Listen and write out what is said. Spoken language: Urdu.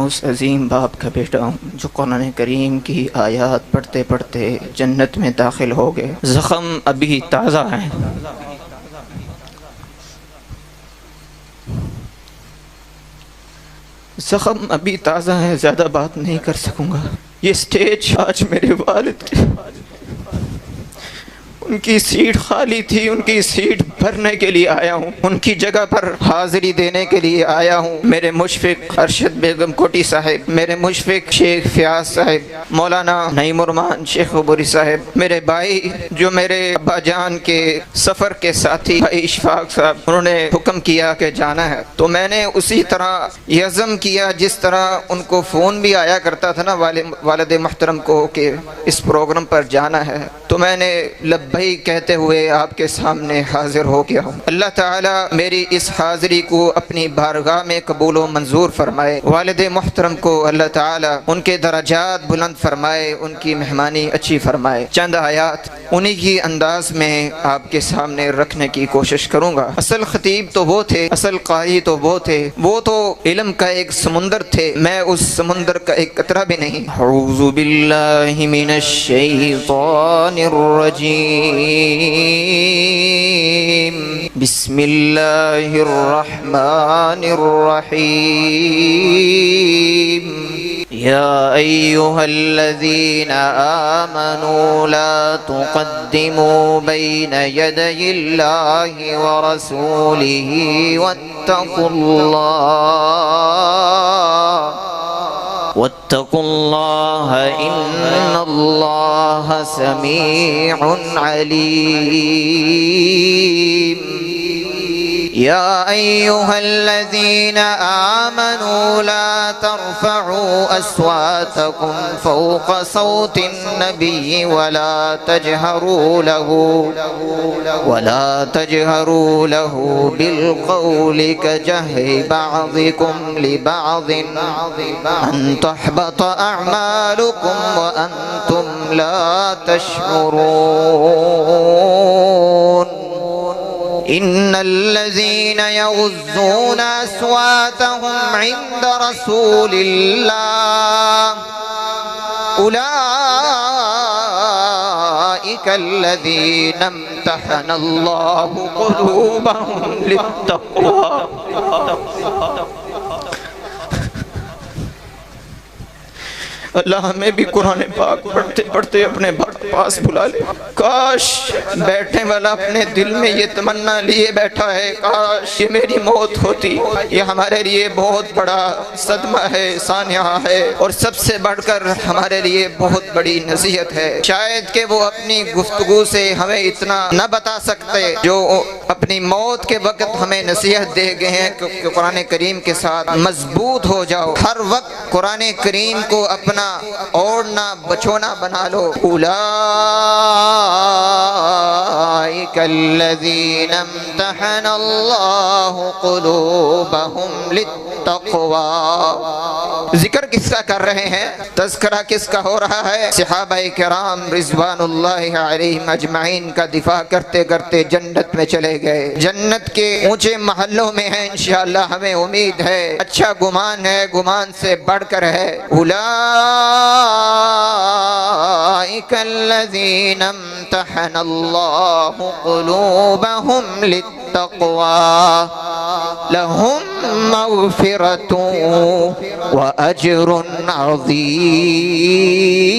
اس عظیم باپ کا بیٹا ہوں جو قرآن کریم کی آیات پڑھتے پڑھتے جنت میں داخل ہو گئے۔ زخم ابھی تازہ ہیں، زخم ابھی تازہ ہیں، زیادہ بات نہیں کر سکوں گا۔ یہ سٹیج آج میرے والد کی، ان کی سیٹ خالی تھی، ان کی سیٹ بھرنے کے لیے آیا ہوں، ان کی جگہ پر حاضری دینے کے لیے آیا ہوں۔ میرے مشفق ارشد بیگم کوٹی صاحب، میرے مشفق شیخ فیاض صاحب، مولانا نعیم الرحمن شیخ عبوری صاحب، میرے بھائی جو میرے ابا جان کے سفر کے ساتھی بھائی اشفاق صاحب، انہوں نے حکم کیا کہ جانا ہے، تو میں نے اسی طرح یہ عزم کیا جس طرح ان کو فون بھی آیا کرتا تھا نا والد محترم کو کہ اس پروگرام پر جانا ہے، تو میں نے لبئی کہتے ہوئے آپ کے سامنے حاضر ہو گیا ہوں۔ اللہ تعالیٰ میری اس حاضری کو اپنی بارگاہ میں قبول و منظور فرمائے۔ والد محترم کو اللہ تعالیٰ ان کے درجات بلند فرمائے، ان کی مہمانی اچھی فرمائے۔ چند آیات انہی کی انداز میں آپ کے سامنے رکھنے کی کوشش کروں گا۔ اصل خطیب تو وہ تھے، اصل قاری تو وہ تھے، وہ تو علم کا ایک سمندر تھے، میں اس سمندر کا ایک قطرہ بھی نہیں۔ اعوذ باللہ من الشیطان الرجیم، بسم اللہ الرحمن الرحیم، یا ایہا الذین آمنوا لا تقدموا بین یدی اللہ ورسولہ واتقوا اللہ ان اللہ سمیع علیم۔ یا ایہا الذین آمنوا لا ترفعوا اصواتکم فوق صوت النبی ولا تجہروا له بالقول كجهر بعضكم لبعض ان تحبط اعمالكم وانتم لا تشعرون۔ ان الذين يغضون اصواتهم عند رسول الله اولئك الذين امتحن الله قلوبهم للتقوى۔ اللہ ہمیں بھی قرآن پاک پڑھتے پڑھتے اپنے پاس بلا لے۔ کاش بیٹھنے والا اپنے دل میں یہ تمنا لیے بیٹھا ہے، کاش یہ میری موت ہوتی۔ یہ ہمارے لیے بہت بڑا صدمہ ہے، سانحہ ہے، اور سب سے بڑھ کر ہمارے لیے بہت بڑی نصیحت ہے۔ شاید کہ وہ اپنی گفتگو سے ہمیں اتنا نہ بتا سکتے جو اپنی موت کے وقت ہمیں نصیحت دے گئے ہیں کہ قرآن کریم کے ساتھ مضبوط ہو جاؤ، ہر وقت قرآن کریم کو اپنا اوڑھنا بچھونا بنا لو۔ اولئک الذین امتحن اللہ قلوبہم للتقوی۔ ذکر کس کا کر رہے ہیں؟ تذکرہ کس کا ہو رہا ہے؟ صحابہ کرام رضوان اللہ علیہم اجمعین کا دفاع کرتے کرتے جنت میں چلے گئے، جنت کے اونچے محلوں میں ہیں، انشاءاللہ ہمیں امید ہے، اچھا گمان ہے، گمان سے بڑھ کر ہے۔ اولئک الذین امتحن اللہ قلوبہم للتقوی لہم مغفرۃ واجر عظیم۔